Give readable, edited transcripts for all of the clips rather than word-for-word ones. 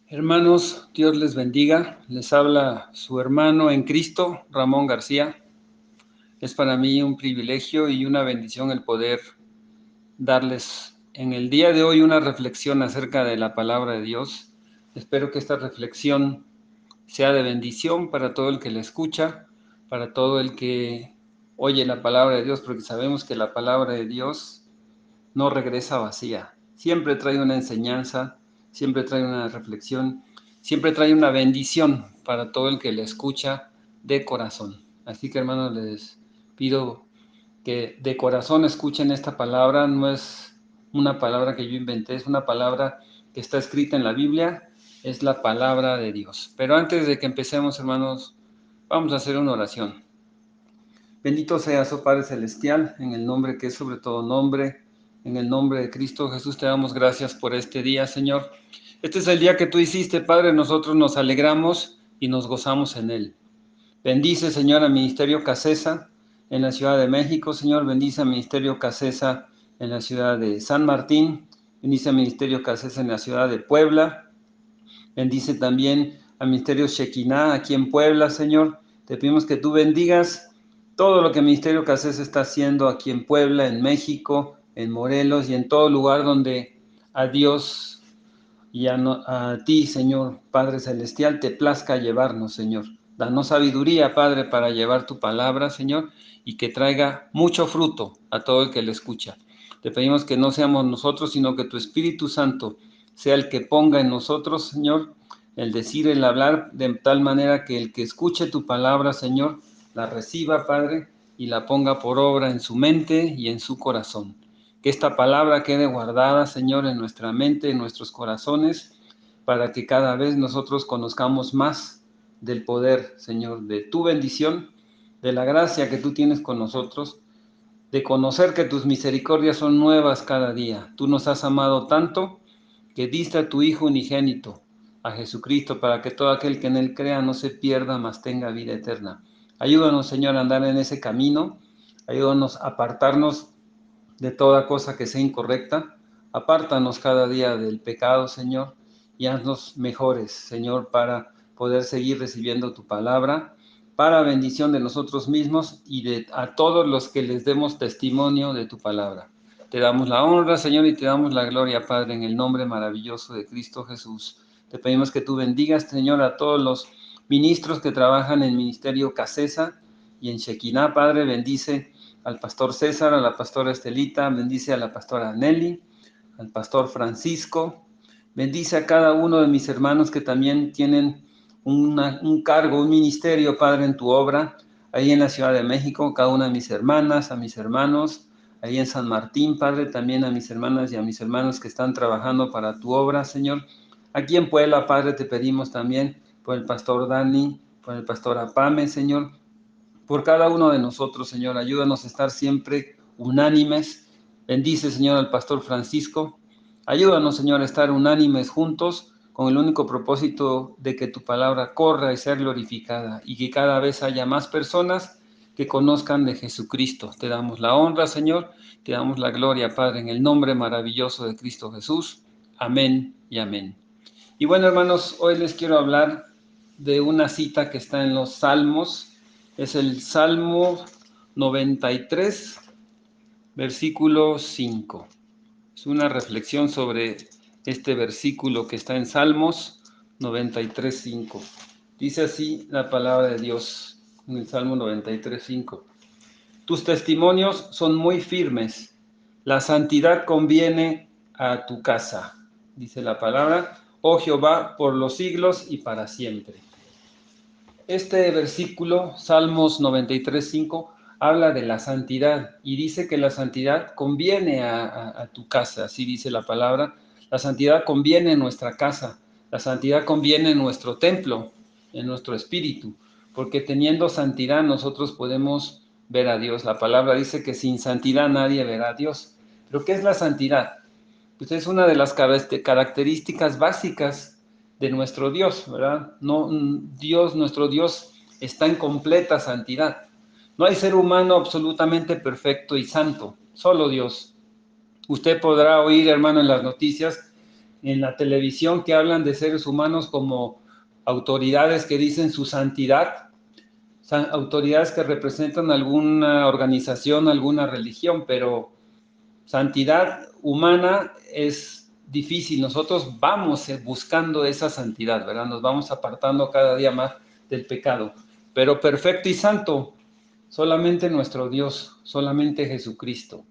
Hermanos, Dios les bendiga. Les habla su hermano en Cristo, Ramón García. Es para mí un privilegio y una bendición el poder darles en el día de hoy una reflexión acerca de la palabra de Dios. Espero que esta reflexión sea de bendición para todo el que la escucha, para todo el que oye la palabra de Dios, porque sabemos que la palabra de Dios no regresa vacía. Siempre trae una enseñanza, siempre trae una reflexión, siempre trae una bendición para todo el que la escucha de corazón. Así que, hermanos, les pido que de corazón escuchen esta palabra. No es una palabra que yo inventé, es una palabra que está escrita en la Biblia, es la palabra de Dios. Pero antes de que empecemos, hermanos, vamos a hacer una oración. Bendito seas, oh Padre Celestial, en el nombre que es sobre todo nombre, en el nombre de Cristo Jesús te damos gracias por este día, Señor. Este es el día que tú hiciste, Padre, nosotros nos alegramos y nos gozamos en él. Bendice, Señor, al Ministerio Casesa en la Ciudad de México, Señor. Bendice al Ministerio Casesa en la ciudad de San Martín. Bendice al Ministerio Casesa en la ciudad de Puebla. Bendice también al Ministerio Shekinah aquí en Puebla, Señor. Te pedimos que tú bendigas todo lo que el Ministerio Casesa está haciendo aquí en Puebla, en México, en Morelos y en todo lugar donde a Dios y a ti, Señor, Padre Celestial, te plazca llevarnos, Señor. Danos sabiduría, Padre, para llevar tu palabra, Señor, y que traiga mucho fruto a todo el que le escucha. Te pedimos que no seamos nosotros, sino que tu Espíritu Santo sea el que ponga en nosotros, Señor, el decir, el hablar, de tal manera que el que escuche tu palabra, Señor, la reciba, Padre, y la ponga por obra en su mente y en su corazón. Que esta palabra quede guardada, Señor, en nuestra mente, en nuestros corazones, para que cada vez nosotros conozcamos más del poder, Señor, de tu bendición, de la gracia que tú tienes con nosotros, de conocer que tus misericordias son nuevas cada día. Tú nos has amado tanto que diste a tu Hijo unigénito, a Jesucristo, para que todo aquel que en él crea no se pierda, mas tenga vida eterna. Ayúdanos, Señor, a andar en ese camino. Ayúdanos a apartarnos de toda cosa que sea incorrecta. Apártanos cada día del pecado, Señor, y haznos mejores, Señor, para poder seguir recibiendo tu palabra, para bendición de nosotros mismos y de a todos los que les demos testimonio de tu palabra. Te damos la honra, Señor, y te damos la gloria, Padre, en el nombre maravilloso de Cristo Jesús. Te pedimos que tú bendigas, Señor, a todos los ministros que trabajan en Ministerio Casesa y en Shekinah, Padre. Bendice al pastor César, a la pastora Estelita, bendice a la pastora Nelly, al pastor Francisco, bendice a cada uno de mis hermanos que también tienen un cargo, un ministerio, Padre, en tu obra, ahí en la Ciudad de México, cada una de mis hermanas, a mis hermanos, ahí en San Martín, Padre, también a mis hermanas y a mis hermanos que están trabajando para tu obra, Señor. Aquí en Puebla, Padre, te pedimos también por el pastor Dani, por el pastor Apame, Señor, por cada uno de nosotros, Señor. Ayúdanos a estar siempre unánimes. Bendice, Señor, al pastor Francisco. Ayúdanos, Señor, a estar unánimes juntos con el único propósito de que tu palabra corra y sea glorificada y que cada vez haya más personas que conozcan de Jesucristo. Te damos la honra, Señor, te damos la gloria, Padre, en el nombre maravilloso de Cristo Jesús. Amén y amén. Y bueno, hermanos, hoy les quiero hablar de una cita que está en los Salmos. Es el Salmo 93, versículo 5. Es una reflexión sobre este versículo que está en Salmos 93, 5. Dice así la palabra de Dios en el Salmo 93, 5. Tus testimonios son muy firmes. La santidad conviene a tu casa, dice la palabra, oh Jehová, por los siglos y para siempre. Este versículo, Salmos 93, 5, habla de la santidad y dice que la santidad conviene a tu casa, así dice la palabra. La santidad conviene en nuestra casa, la santidad conviene en nuestro templo, en nuestro espíritu, porque teniendo santidad nosotros podemos ver a Dios. La palabra dice que sin santidad nadie verá a Dios. ¿Pero qué es la santidad? Pues es una de las características básicas de nuestro Dios, ¿verdad? No, Dios, nuestro Dios está en completa santidad. No hay ser humano absolutamente perfecto y santo, solo Dios. Usted podrá oír, hermano, en las noticias en la televisión que hablan de seres humanos como autoridades que dicen su santidad, autoridades que representan alguna organización, alguna religión, pero santidad humana es difícil. Nosotros vamos buscando esa santidad, ¿verdad? Nos vamos apartando cada día más del pecado. Pero perfecto y santo, solamente nuestro Dios, solamente Jesucristo,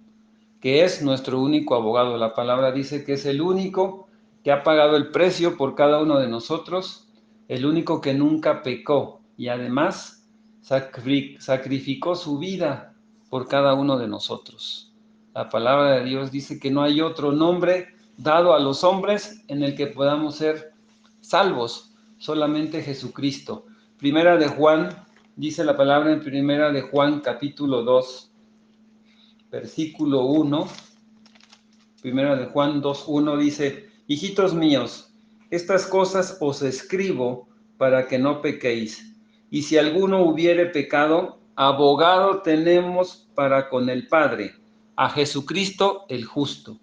que es nuestro único abogado. La palabra dice que es el único que ha pagado el precio por cada uno de nosotros, el único que nunca pecó y además sacrificó su vida por cada uno de nosotros. La palabra de Dios dice que no hay otro nombre dado a los hombres en el que podamos ser salvos, solamente Jesucristo. Primera de Juan, dice la palabra en Primera de Juan capítulo 2, versículo 1. Primera de Juan 2:1 dice: hijitos míos, estas cosas os escribo para que no pequéis. Y si alguno hubiere pecado, abogado tenemos para con el Padre, a Jesucristo el justo.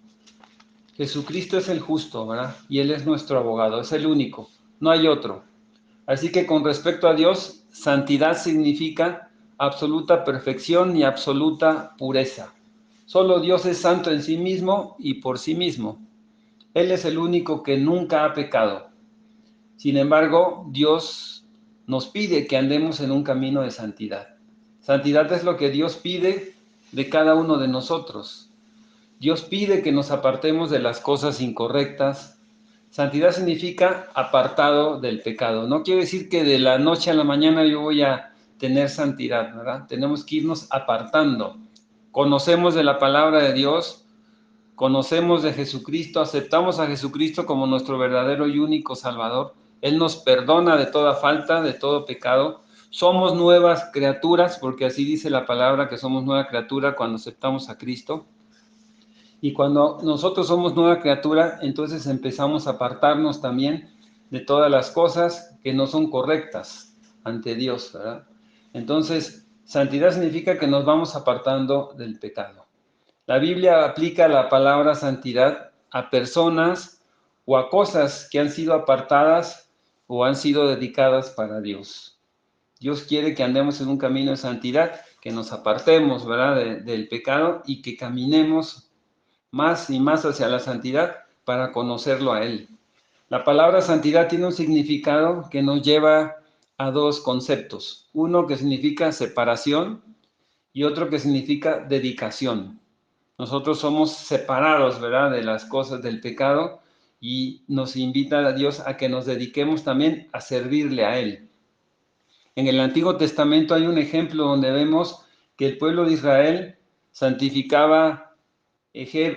Jesucristo es el justo, ¿verdad? Y Él es nuestro abogado, es el único, no hay otro. Así que con respecto a Dios, santidad significa absoluta perfección y absoluta pureza. Solo Dios es santo en sí mismo y por sí mismo. Él es el único que nunca ha pecado. Sin embargo, Dios nos pide que andemos en un camino de santidad. Santidad es lo que Dios pide de cada uno de nosotros. Dios pide que nos apartemos de las cosas incorrectas. Santidad significa apartado del pecado. No quiere decir que de la noche a la mañana yo voy a tener santidad, ¿verdad? Tenemos que irnos apartando. Conocemos de la palabra de Dios, conocemos de Jesucristo, aceptamos a Jesucristo como nuestro verdadero y único Salvador. Él nos perdona de toda falta, de todo pecado. Somos nuevas criaturas, porque así dice la palabra, que somos nueva criatura cuando aceptamos a Cristo. Y cuando nosotros somos nueva criatura, entonces empezamos a apartarnos también de todas las cosas que no son correctas ante Dios, ¿verdad? Entonces, santidad significa que nos vamos apartando del pecado. La Biblia aplica la palabra santidad a personas o a cosas que han sido apartadas o han sido dedicadas para Dios. Dios quiere que andemos en un camino de santidad, que nos apartemos, ¿verdad?, del pecado y que caminemos más y más hacia la santidad para conocerlo a Él. La palabra santidad tiene un significado que nos lleva a dos conceptos. Uno que significa separación y otro que significa dedicación. Nosotros somos separados, ¿verdad?, de las cosas del pecado y nos invita a Dios a que nos dediquemos también a servirle a Él. En el Antiguo Testamento hay un ejemplo donde vemos que el pueblo de Israel santificaba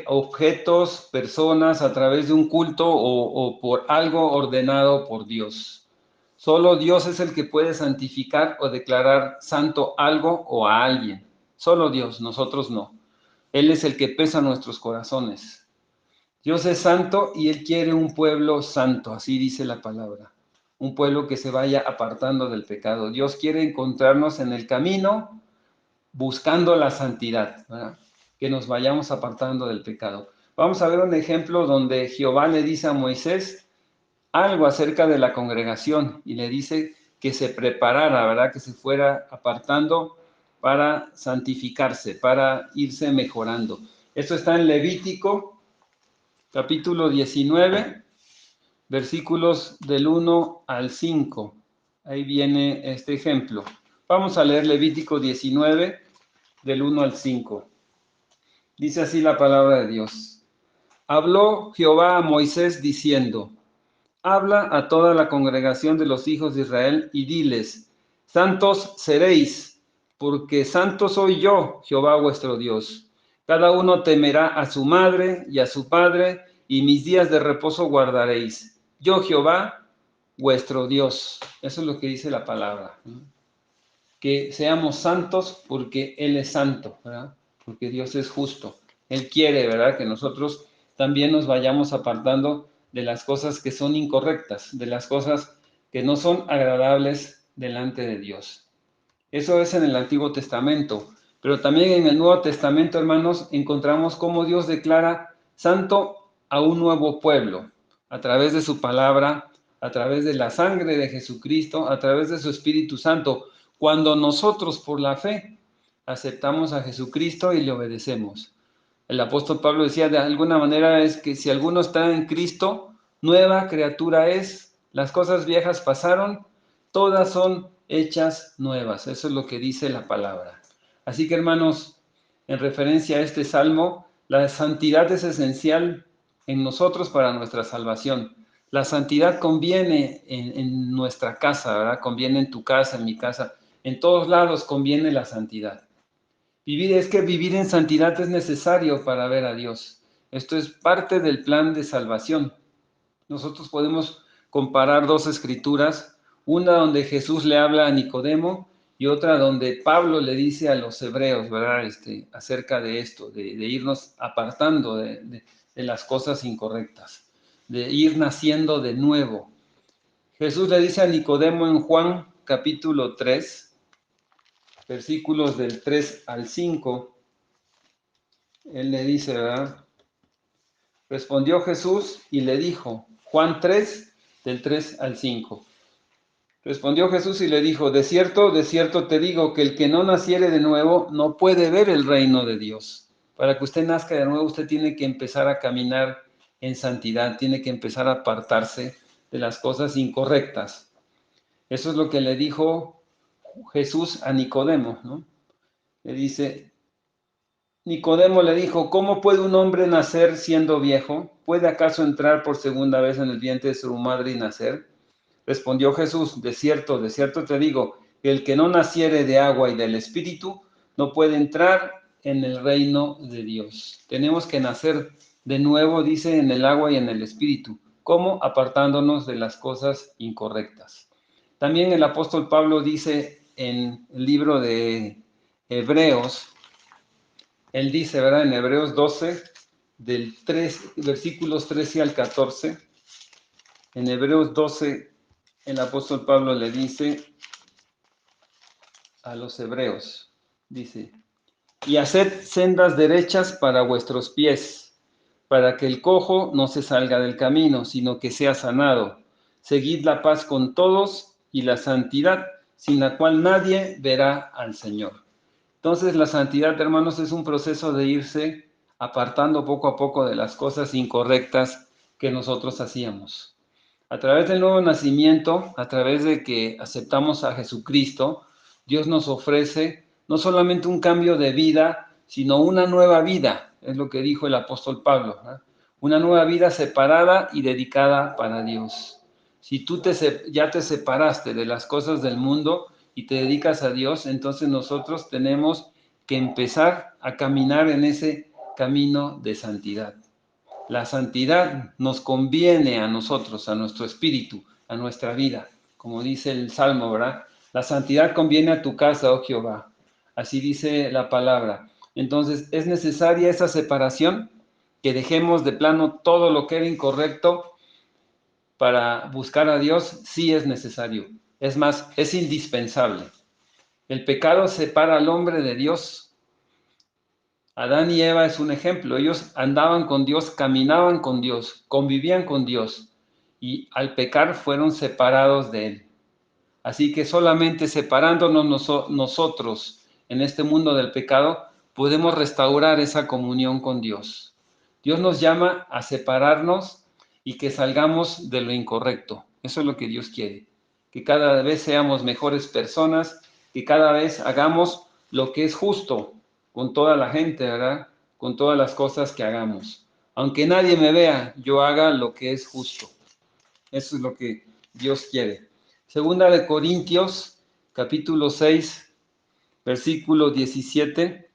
objetos, personas a través de un culto o por algo ordenado por Dios. Solo Dios es el que puede santificar o declarar santo algo o a alguien. Solo Dios, nosotros no. Él es el que pesa nuestros corazones. Dios es santo y Él quiere un pueblo santo, así dice la palabra. Un pueblo que se vaya apartando del pecado. Dios quiere encontrarnos en el camino buscando la santidad, ¿verdad?, que nos vayamos apartando del pecado. Vamos a ver un ejemplo donde Jehová le dice a Moisés algo acerca de la congregación y le dice que se preparara, ¿verdad?, que se fuera apartando para santificarse, para irse mejorando. Esto está en Levítico, capítulo 19, versículos del 1 al 5. Ahí viene este ejemplo. Vamos a leer Levítico 19, del 1 al 5. Dice así la palabra de Dios. Habló Jehová a Moisés diciendo: habla a toda la congregación de los hijos de Israel y diles: santos seréis, porque santo soy yo, Jehová vuestro Dios. Cada uno temerá a su madre y a su padre, y mis días de reposo guardaréis. Yo, Jehová, vuestro Dios. Eso es lo que dice la palabra, ¿no? Que seamos santos porque Él es santo, ¿verdad? Porque Dios es justo. Él quiere, ¿verdad?, que nosotros también nos vayamos apartando de las cosas que son incorrectas, de las cosas que no son agradables delante de Dios. Eso es en el Antiguo Testamento, pero también en el Nuevo Testamento, hermanos, encontramos cómo Dios declara santo a un nuevo pueblo, a través de su palabra, a través de la sangre de Jesucristo, a través de su Espíritu Santo, cuando nosotros por la fe aceptamos a Jesucristo y le obedecemos. El apóstol Pablo decía de alguna manera es que si alguno está en Cristo, nueva criatura es, las cosas viejas pasaron, todas son hechas nuevas. Eso es lo que dice la palabra. Así que hermanos, en referencia a este salmo, la santidad es esencial en nosotros para nuestra salvación. La santidad conviene en nuestra casa, ¿verdad? Conviene en tu casa, en mi casa. En todos lados conviene la santidad. Vivir en santidad es necesario para ver a Dios. Esto es parte del plan de salvación. Nosotros podemos comparar dos escrituras, una donde Jesús le habla a Nicodemo y otra donde Pablo le dice a los hebreos, ¿verdad? Acerca de esto, de irnos apartando de las cosas incorrectas, de ir naciendo de nuevo. Jesús le dice a Nicodemo en Juan capítulo 3, versículos del 3 al 5, él le dice, ¿verdad? Respondió Jesús y le dijo, Juan 3, del 3 al 5. Respondió Jesús y le dijo, de cierto te digo que el que no naciere de nuevo no puede ver el reino de Dios. Para que usted nazca de nuevo, usted tiene que empezar a caminar en santidad, tiene que empezar a apartarse de las cosas incorrectas. Eso es lo que le dijo Jesús a Nicodemo, ¿no? Le dice, Nicodemo le dijo, ¿cómo puede un hombre nacer siendo viejo? ¿Puede acaso entrar por segunda vez en el vientre de su madre y nacer? Respondió Jesús, de cierto te digo, que el que no naciere de agua y del Espíritu no puede entrar en el reino de Dios. Tenemos que nacer de nuevo, dice, en el agua y en el Espíritu. ¿Cómo? Apartándonos de las cosas incorrectas. También el apóstol Pablo dice en el libro de Hebreos, él dice, ¿verdad? En Hebreos 12, versículos 13 al 14, en Hebreos 12, el apóstol Pablo le dice a los hebreos, dice, y haced sendas derechas para vuestros pies, para que el cojo no se salga del camino, sino que sea sanado. Seguid la paz con todos y la santidad, sin la cual nadie verá al Señor. Entonces la santidad, hermanos, es un proceso de irse apartando poco a poco de las cosas incorrectas que nosotros hacíamos. A través del nuevo nacimiento, a través de que aceptamos a Jesucristo, Dios nos ofrece no solamente un cambio de vida, sino una nueva vida, es lo que dijo el apóstol Pablo, ¿eh? Una nueva vida separada y dedicada para Dios. Si tú ya te separaste de las cosas del mundo y te dedicas a Dios, entonces nosotros tenemos que empezar a caminar en ese camino de santidad. La santidad nos conviene a nosotros, a nuestro espíritu, a nuestra vida, como dice el Salmo, ¿verdad? La santidad conviene a tu casa, oh Jehová. Así dice la palabra. Entonces, es necesaria esa separación, que dejemos de plano todo lo que era incorrecto para buscar a Dios, sí es necesario. Es más, es indispensable. El pecado separa al hombre de Dios. Adán y Eva es un ejemplo. Ellos andaban con Dios, caminaban con Dios, convivían con Dios y al pecar fueron separados de Él. Así que solamente separándonos nosotros en este mundo del pecado, podemos restaurar esa comunión con Dios. Dios nos llama a separarnos y que salgamos de lo incorrecto. Eso es lo que Dios quiere. Que cada vez seamos mejores personas, que cada vez hagamos lo que es justo con toda la gente, ¿verdad? Con todas las cosas que hagamos. Aunque nadie me vea, yo haga lo que es justo. Eso es lo que Dios quiere. Segunda de Corintios, capítulo 6, versículo 17,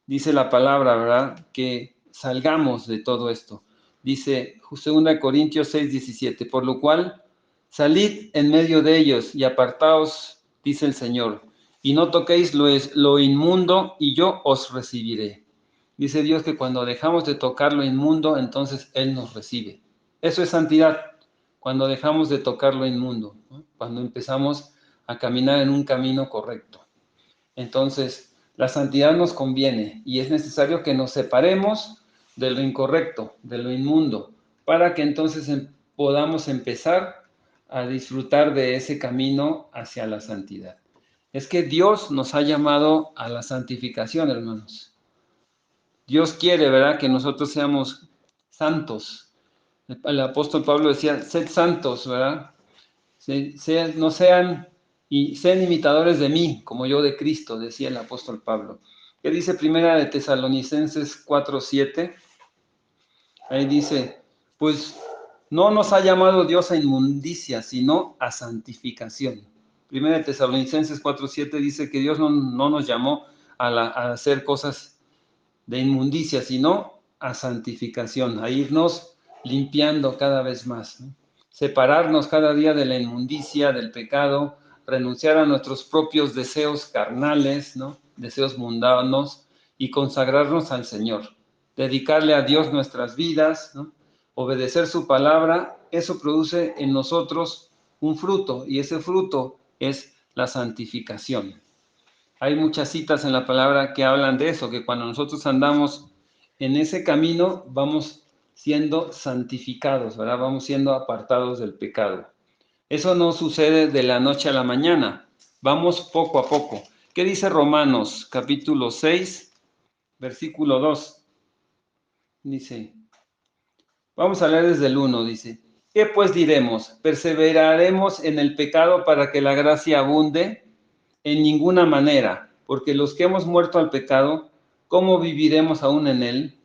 dice la palabra, ¿verdad? Que salgamos de todo esto. Dice, segunda de Corintios 6, 17, por lo cual, salid en medio de ellos y apartaos, dice el Señor, y no toquéis lo inmundo, y yo os recibiré. Dice Dios que cuando dejamos de tocar lo inmundo, entonces Él nos recibe. Eso es santidad, cuando dejamos de tocar lo inmundo, ¿no? Cuando empezamos a caminar en un camino correcto. Entonces, la santidad nos conviene y es necesario que nos separemos de lo incorrecto, de lo inmundo, para que entonces podamos empezar a disfrutar de ese camino hacia la santidad. Es que Dios nos ha llamado a la santificación, hermanos. Dios quiere, ¿verdad?, que nosotros seamos santos. El apóstol Pablo decía, sed santos, ¿verdad? No sean y sean imitadores de mí, como yo de Cristo, decía el apóstol Pablo. ¿Qué dice Primera de Tesalonicenses 4:7? Ahí dice, pues no nos ha llamado Dios a inmundicia, sino a santificación. Primera de Tesalonicenses 4:7 dice que Dios no nos llamó a hacer cosas de inmundicia, sino a santificación, a irnos limpiando cada vez más, ¿no? Separarnos cada día de la inmundicia, del pecado, renunciar a nuestros propios deseos carnales, ¿no?, deseos mundanos, y consagrarnos al Señor, dedicarle a Dios nuestras vidas, ¿no?, obedecer su palabra. Eso produce en nosotros un fruto, y ese fruto es la santificación. Hay muchas citas en la palabra que hablan de eso, que cuando nosotros andamos en ese camino, vamos siendo santificados, ¿verdad? Vamos siendo apartados del pecado. Eso no sucede de la noche a la mañana, vamos poco a poco. ¿Qué dice Romanos capítulo 6, versículo 2? Dice, vamos a leer desde el 1, dice, ¿qué pues diremos? ¿Perseveraremos en el pecado para que la gracia abunde? En ninguna manera, porque los que hemos muerto al pecado, ¿cómo viviremos aún en él?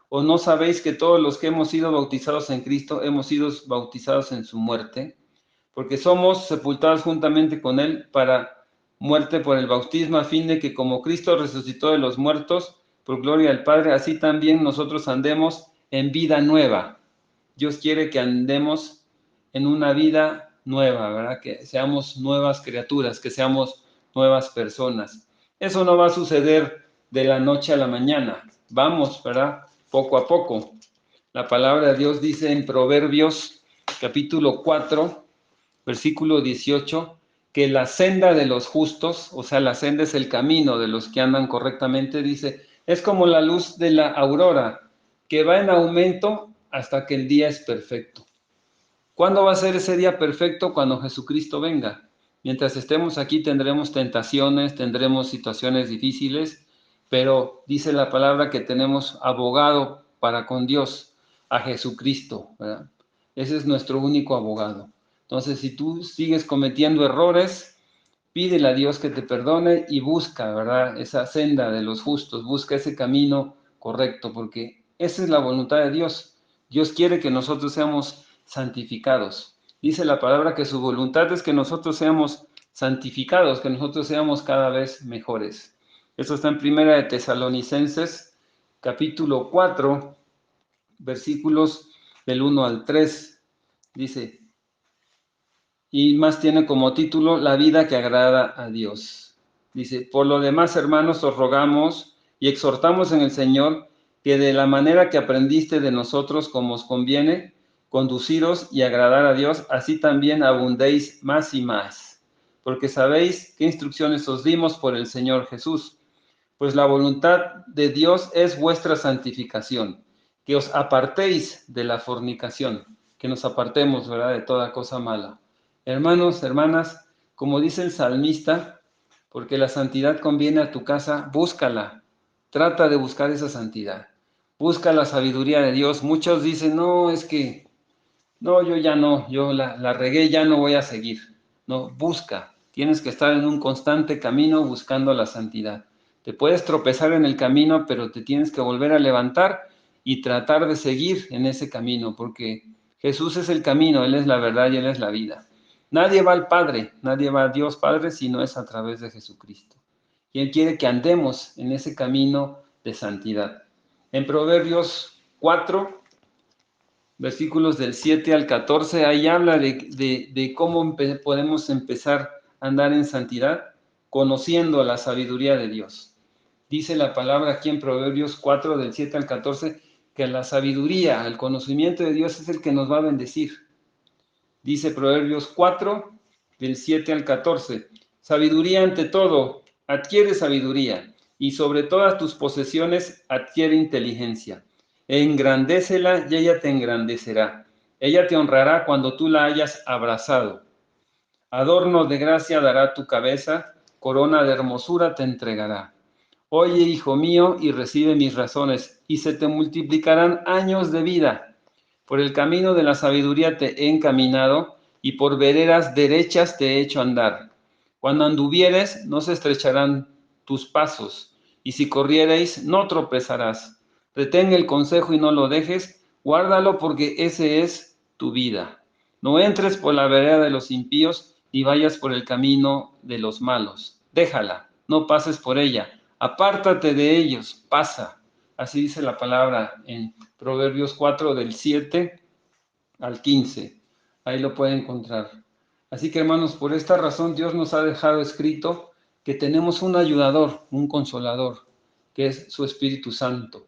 ¿O no sabéis que todos los que hemos sido bautizados en Cristo hemos sido bautizados en su muerte? Porque somos sepultados juntamente con él para muerte por el bautismo, a fin de que como Cristo resucitó de los muertos, por gloria del Padre, así también nosotros andemos en vida nueva. Dios quiere que andemos en una vida nueva, ¿verdad? Que seamos nuevas criaturas, que seamos nuevas personas. Eso no va a suceder de la noche a la mañana. Vamos, ¿verdad?, poco a poco. La palabra de Dios dice en Proverbios capítulo 4, versículo 18, que la senda de los justos, o sea, la senda es el camino de los que andan correctamente, dice, es como la luz de la aurora, que va en aumento hasta que el día es perfecto. ¿Cuándo va a ser ese día perfecto? Cuando Jesucristo venga. Mientras estemos aquí tendremos tentaciones, tendremos situaciones difíciles, pero dice la palabra que tenemos abogado para con Dios, a Jesucristo, ¿verdad? Ese es nuestro único abogado. Entonces, si tú sigues cometiendo errores, pídele a Dios que te perdone y busca, ¿verdad?, esa senda de los justos, busca ese camino correcto, porque esa es la voluntad de Dios. Dios quiere que nosotros seamos santificados. Dice la palabra que su voluntad es que nosotros seamos santificados, que nosotros seamos cada vez mejores. Eso está en Primera de Tesalonicenses, capítulo 4, versículos del 1 al 3. Dice, y más tiene como título, La vida que agrada a Dios. Dice, por lo demás, hermanos, os rogamos y exhortamos en el Señor que de la manera que aprendiste de nosotros como os conviene, conduciros y agradar a Dios, así también abundéis más y más. Porque sabéis qué instrucciones os dimos por el Señor Jesús. Pues la voluntad de Dios es vuestra santificación, que os apartéis de la fornicación, que nos apartemos, ¿verdad?, de toda cosa mala. Hermanos, hermanas, como dice el salmista, porque la santidad conviene a tu casa, búscala, trata de buscar esa santidad, busca la sabiduría de Dios. Muchos dicen, no, es que, no, yo ya no, yo la regué, ya no voy a seguir. No, busca, tienes que estar en un constante camino buscando la santidad. Te puedes tropezar en el camino, pero te tienes que volver a levantar y tratar de seguir en ese camino, porque Jesús es el camino, Él es la verdad y Él es la vida. Nadie va al Padre, nadie va a Dios Padre si no es a través de Jesucristo. Y Él quiere que andemos en ese camino de santidad. En Proverbios 4, versículos del 7 al 14, ahí habla de cómo podemos empezar a andar en santidad, conociendo la sabiduría de Dios. Dice la palabra aquí en Proverbios 4, del 7 al 14, que la sabiduría, el conocimiento de Dios es el que nos va a bendecir. Dice Proverbios 4, del 7 al 14, sabiduría ante todo, adquiere sabiduría, y sobre todas tus posesiones adquiere inteligencia. Engrandécela y ella te engrandecerá. Ella te honrará cuando tú la hayas abrazado. Adorno de gracia dará tu cabeza, corona de hermosura te entregará. Oye, hijo mío, y recibe mis razones, y se te multiplicarán años de vida. Por el camino de la sabiduría te he encaminado, y por veredas derechas te he hecho andar. Cuando anduvieres, no se estrecharán tus pasos, y si corriereis, no tropezarás. Retén el consejo y no lo dejes, guárdalo porque ese es tu vida. No entres por la vereda de los impíos, ni vayas por el camino de los malos. Déjala, no pases por ella. Apártate de ellos, pasa. Así dice la palabra en Proverbios 4, del 7 al 15. Ahí lo pueden encontrar. Así que, hermanos, por esta razón Dios nos ha dejado escrito que tenemos un ayudador, un consolador, que es su Espíritu Santo.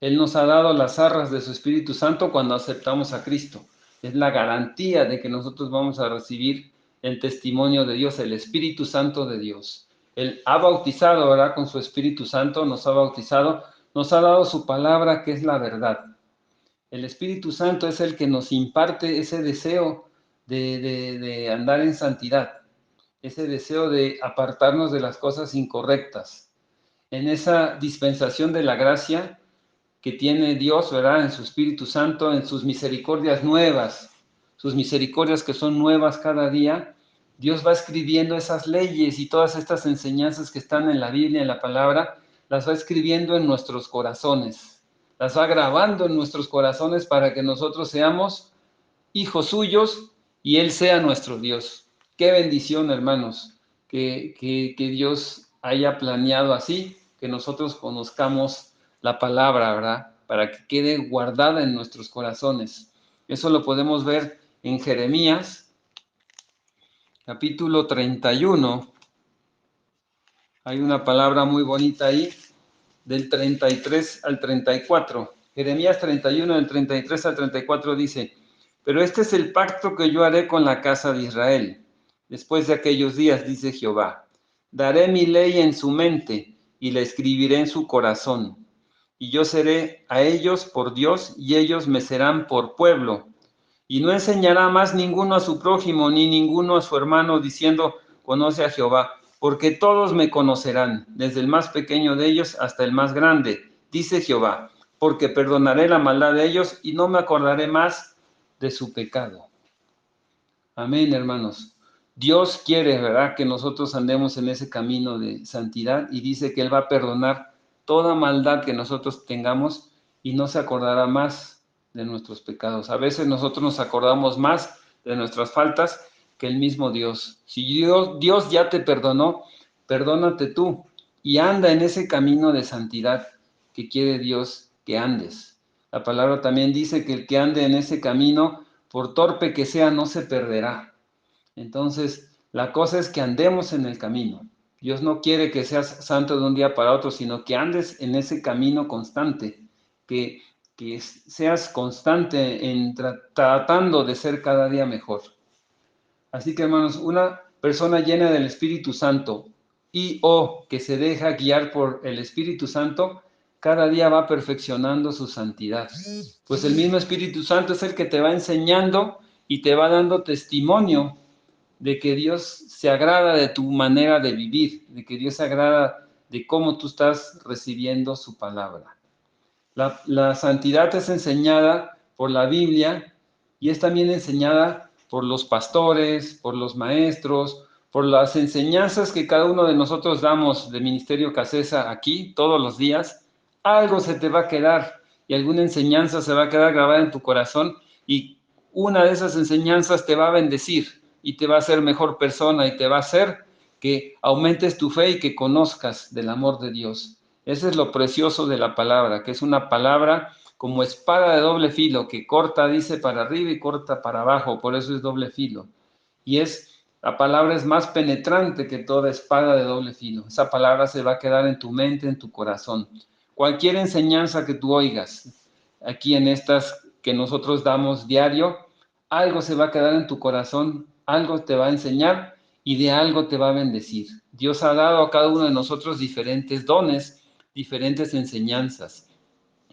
Él nos ha dado las arras de su Espíritu Santo cuando aceptamos a Cristo. Es la garantía de que nosotros vamos a recibir el testimonio de Dios, el Espíritu Santo de Dios. Él ha bautizado, ¿verdad? Con su Espíritu Santo, nos ha bautizado, nos ha dado su palabra que es la verdad. El Espíritu Santo es el que nos imparte ese deseo de andar en santidad, ese deseo de apartarnos de las cosas incorrectas. En esa dispensación de la gracia que tiene Dios, ¿verdad? En su Espíritu Santo, en sus misericordias nuevas, sus misericordias que son nuevas cada día, Dios va escribiendo esas leyes y todas estas enseñanzas que están en la Biblia, en la palabra, las va escribiendo en nuestros corazones, las va grabando en nuestros corazones para que nosotros seamos hijos suyos y Él sea nuestro Dios. Qué bendición, hermanos, que Dios haya planeado así, que nosotros conozcamos la palabra, ¿verdad? Para que quede guardada en nuestros corazones. Eso lo podemos ver en Jeremías, capítulo 31. Hay una palabra muy bonita ahí, del 33 al 34. Jeremías 31, del 33 al 34 dice: pero este es el pacto que yo haré con la casa de Israel. Después de aquellos días, dice Jehová, daré mi ley en su mente y la escribiré en su corazón. Y yo seré a ellos por Dios y ellos me serán por pueblo. Y no enseñará más ninguno a su prójimo ni ninguno a su hermano diciendo, conoce a Jehová, porque todos me conocerán, desde el más pequeño de ellos hasta el más grande, dice Jehová, porque perdonaré la maldad de ellos y no me acordaré más de su pecado. Amén, hermanos. Dios quiere, ¿verdad?, que nosotros andemos en ese camino de santidad y dice que Él va a perdonar toda maldad que nosotros tengamos y no se acordará más de nuestros pecados. A veces nosotros nos acordamos más de nuestras faltas que el mismo Dios. Si Dios ya te perdonó, perdónate tú y anda en ese camino de santidad que quiere Dios que andes. La palabra también dice que el que ande en ese camino, por torpe que sea, no se perderá. Entonces, la cosa es que andemos en el camino. Dios no quiere que seas santo de un día para otro, sino que andes en ese camino constante, que seas constante en tratando de ser cada día mejor. Así que, hermanos, una persona llena del Espíritu Santo y o que se deja guiar por el Espíritu Santo, cada día va perfeccionando su santidad. Pues el mismo Espíritu Santo es el que te va enseñando y te va dando testimonio de que Dios se agrada de tu manera de vivir, de que Dios se agrada de cómo tú estás recibiendo su palabra. La santidad es enseñada por la Biblia y es también enseñada por los pastores, por los maestros, por las enseñanzas que cada uno de nosotros damos de Ministerio Casesa aquí todos los días. Algo se te va a quedar y alguna enseñanza se va a quedar grabada en tu corazón y una de esas enseñanzas te va a bendecir y te va a hacer mejor persona y te va a hacer que aumentes tu fe y que conozcas del amor de Dios. Ese es lo precioso de la palabra, que es una palabra como espada de doble filo, que corta, dice, para arriba y corta para abajo, por eso es doble filo. Y la palabra es más penetrante que toda espada de doble filo. Esa palabra se va a quedar en tu mente, en tu corazón. Cualquier enseñanza que tú oigas aquí en estas que nosotros damos diario, algo se va a quedar en tu corazón, algo te va a enseñar y de algo te va a bendecir. Dios ha dado a cada uno de nosotros diferentes dones, diferentes enseñanzas.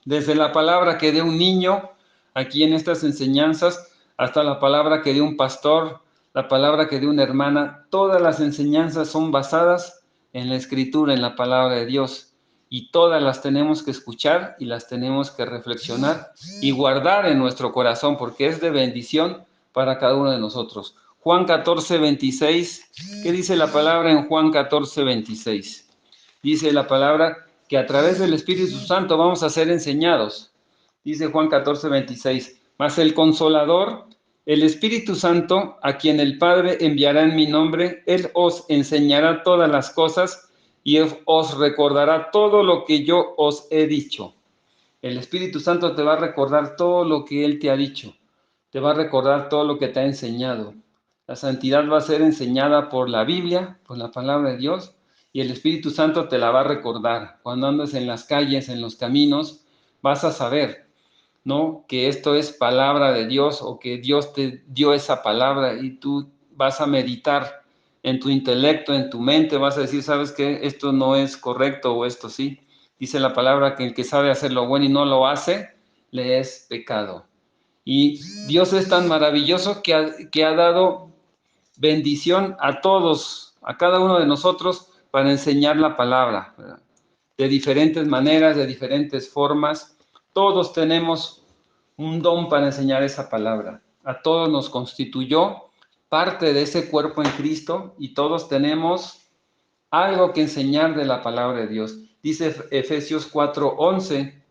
Desde la palabra que dé un niño aquí en estas enseñanzas, hasta la palabra que dé un pastor, la palabra que dé una hermana, todas las enseñanzas son basadas en la Escritura, en la palabra de Dios. Y todas las tenemos que escuchar y las tenemos que reflexionar y guardar en nuestro corazón, porque es de bendición para cada uno de nosotros. Juan 14, 26, ¿qué dice la palabra en Juan 14, 26? Dice la palabra que a través del Espíritu Santo vamos a ser enseñados. Dice Juan 14, 26, mas el Consolador, el Espíritu Santo, a quien el Padre enviará en mi nombre, Él os enseñará todas las cosas y os recordará todo lo que yo os he dicho. El Espíritu Santo te va a recordar todo lo que Él te ha dicho. Te va a recordar todo lo que te ha enseñado. La santidad va a ser enseñada por la Biblia, por la palabra de Dios, y el Espíritu Santo te la va a recordar. Cuando andes en las calles, en los caminos, vas a saber, ¿no?, que esto es palabra de Dios o que Dios te dio esa palabra y tú vas a meditar en tu intelecto, en tu mente, vas a decir, ¿sabes qué? Esto no es correcto o esto sí. Dice la palabra que el que sabe hacer lo bueno y no lo hace, le es pecado. Y Dios es tan maravilloso que ha dado bendición a todos, a cada uno de nosotros, para enseñar la palabra, ¿verdad? De diferentes maneras, de diferentes formas. Todos tenemos un don para enseñar esa palabra. A todos nos constituyó parte de ese cuerpo en Cristo y todos tenemos algo que enseñar de la palabra de Dios. Dice Efesios 4:11,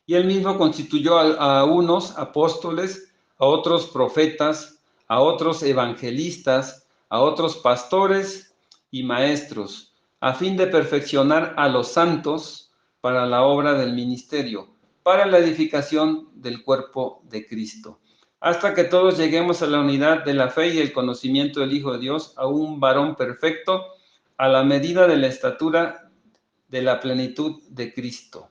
y él mismo constituyó a unos apóstoles, a otros profetas, a otros evangelistas, a otros pastores y maestros, a fin de perfeccionar a los santos para la obra del ministerio, para la edificación del cuerpo de Cristo, hasta que todos lleguemos a la unidad de la fe y el conocimiento del Hijo de Dios, a un varón perfecto, a la medida de la estatura de la plenitud de Cristo,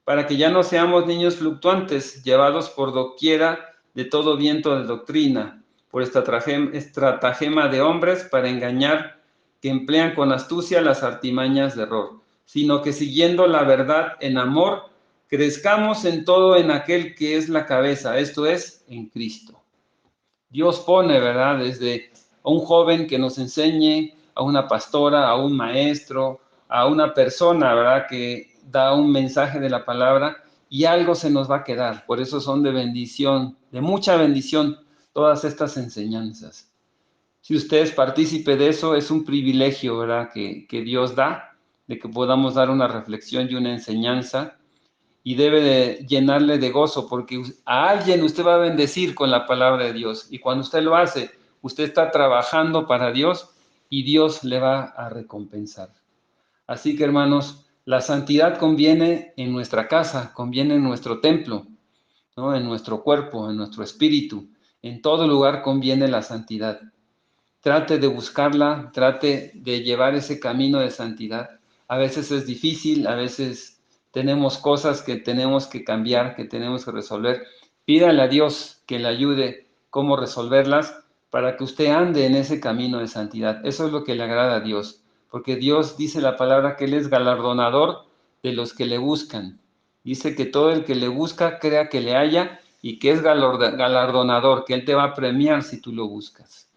para que ya no seamos niños fluctuantes, llevados por doquiera de todo viento de doctrina, por estratagema de hombres para engañar, que emplean con astucia las artimañas de error, sino que siguiendo la verdad en amor, crezcamos en todo en aquel que es la cabeza, esto es, en Cristo. Dios pone, ¿verdad?, desde a un joven que nos enseñe, a una pastora, a un maestro, a una persona, ¿verdad?, que da un mensaje de la palabra y algo se nos va a quedar. Por eso son de bendición, de mucha bendición, todas estas enseñanzas. Si usted es partícipe de eso, es un privilegio, ¿verdad?, que Dios da, de que podamos dar una reflexión y una enseñanza, y debe de llenarle de gozo, porque a alguien usted va a bendecir con la palabra de Dios, y cuando usted lo hace, usted está trabajando para Dios y Dios le va a recompensar. Así que, hermanos, la santidad conviene en nuestra casa, conviene en nuestro templo, ¿no?, en nuestro cuerpo, en nuestro espíritu. En todo lugar conviene la santidad. Trate de buscarla, trate de llevar ese camino de santidad. A veces es difícil, a veces tenemos cosas que tenemos que cambiar, que tenemos que resolver. Pídale a Dios que le ayude cómo resolverlas para que usted ande en ese camino de santidad. Eso es lo que le agrada a Dios, porque Dios dice la palabra que Él es galardonador de los que le buscan. Dice que todo el que le busca crea que le halla y que es galardonador, que Él te va a premiar si tú lo buscas.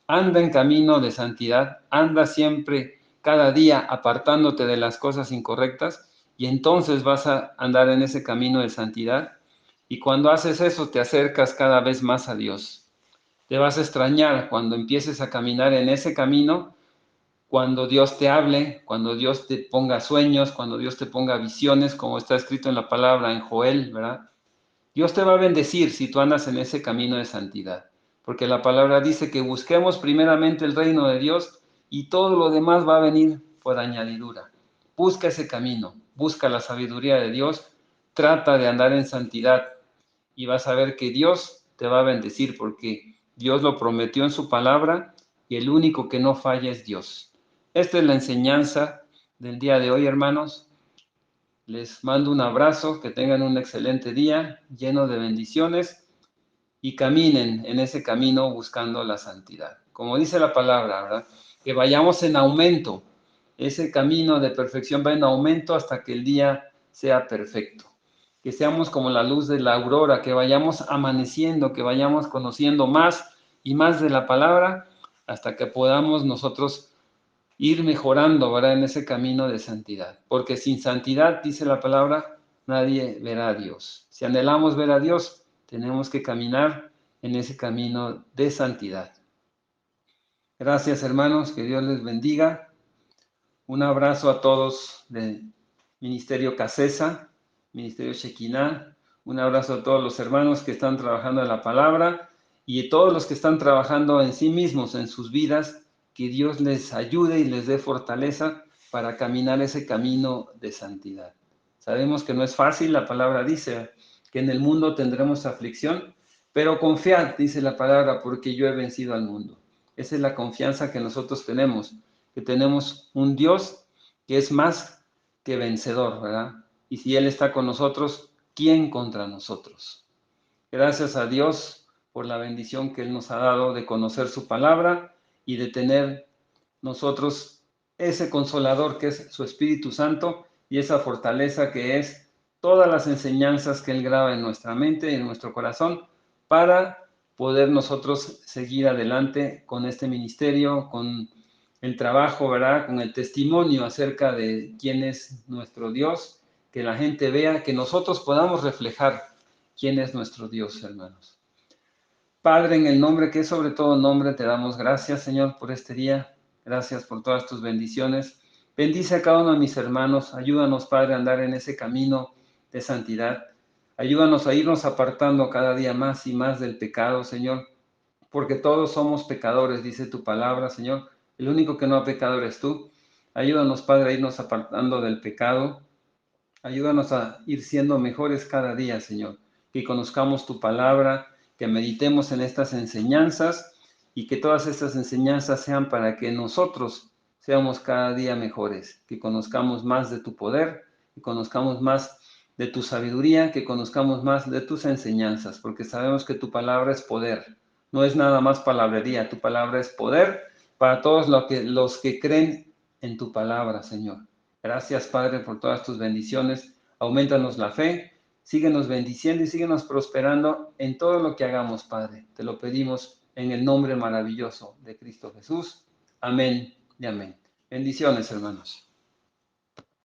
Anda en camino de santidad, anda siempre, cada día, apartándote de las cosas incorrectas, y entonces vas a andar en ese camino de santidad, y cuando haces eso te acercas cada vez más a Dios. Te vas a extrañar cuando empieces a caminar en ese camino, cuando Dios te hable, cuando Dios te ponga sueños, cuando Dios te ponga visiones, como está escrito en la palabra en Joel, ¿verdad? Dios te va a bendecir si tú andas en ese camino de santidad, porque la palabra dice que busquemos primeramente el reino de Dios y todo lo demás va a venir por añadidura. Busca ese camino, busca la sabiduría de Dios, trata de andar en santidad y vas a ver que Dios te va a bendecir, porque Dios lo prometió en su palabra y el único que no falla es Dios. Esta es la enseñanza del día de hoy, hermanos. Les mando un abrazo, que tengan un excelente día lleno de bendiciones y caminen en ese camino buscando la santidad. Como dice la palabra, ¿verdad?, que vayamos en aumento. Ese camino de perfección va en aumento hasta que el día sea perfecto. que seamos como la luz de la aurora, que vayamos amaneciendo, que vayamos conociendo más y más de la palabra, hasta que podamos nosotros ir mejorando, ¿verdad? En ese camino de santidad. Porque sin santidad, dice la palabra, nadie verá a Dios. Si anhelamos ver a Dios, tenemos que caminar en ese camino de santidad. Gracias, hermanos, que Dios les bendiga. Un abrazo a todos del Ministerio Casesa, Ministerio Shekinah. Un abrazo a todos los hermanos que están trabajando en la palabra y a todos los que están trabajando en sí mismos, en sus vidas. Que Dios les ayude y les dé fortaleza para caminar ese camino de santidad. Sabemos que no es fácil, la palabra dice que en el mundo tendremos aflicción, pero confiad, dice la palabra, porque yo he vencido al mundo. Esa es la confianza que nosotros tenemos, que tenemos un Dios que es más que vencedor, ¿verdad? Y si Él está con nosotros, ¿quién contra nosotros? Gracias a Dios por la bendición que Él nos ha dado de conocer su palabra y de tener nosotros ese consolador que es su Espíritu Santo y esa fortaleza que es todas las enseñanzas que Él graba en nuestra mente y en nuestro corazón para poder nosotros seguir adelante con este ministerio, con el trabajo, ¿verdad? Con el testimonio acerca de quién es nuestro Dios, que la gente vea, que nosotros podamos reflejar quién es nuestro Dios, hermanos. Padre, en el nombre que es sobre todo nombre, te damos gracias, Señor, por este día. Gracias por todas tus bendiciones. Bendice a cada uno de mis hermanos. Ayúdanos, Padre, a andar en ese camino de santidad. Ayúdanos a irnos apartando cada día más y más del pecado, Señor, porque todos somos pecadores, dice tu palabra, Señor. El único que no ha pecado eres tú. Ayúdanos, Padre, a irnos apartando del pecado. Ayúdanos a ir siendo mejores cada día, Señor. Que conozcamos tu palabra, que meditemos en estas enseñanzas y que todas estas enseñanzas sean para que nosotros seamos cada día mejores, que conozcamos más de tu poder, que conozcamos más de tu sabiduría, que conozcamos más de tus enseñanzas, porque sabemos que tu palabra es poder, no es nada más palabrería, tu palabra es poder para todos los que creen en tu palabra, Señor. Gracias, Padre, por todas tus bendiciones. Aumentanos la fe, síguenos bendiciendo y síguenos prosperando en todo lo que hagamos, Padre. Te lo pedimos en el nombre maravilloso de Cristo Jesús. Amén y amén. Bendiciones, hermanos.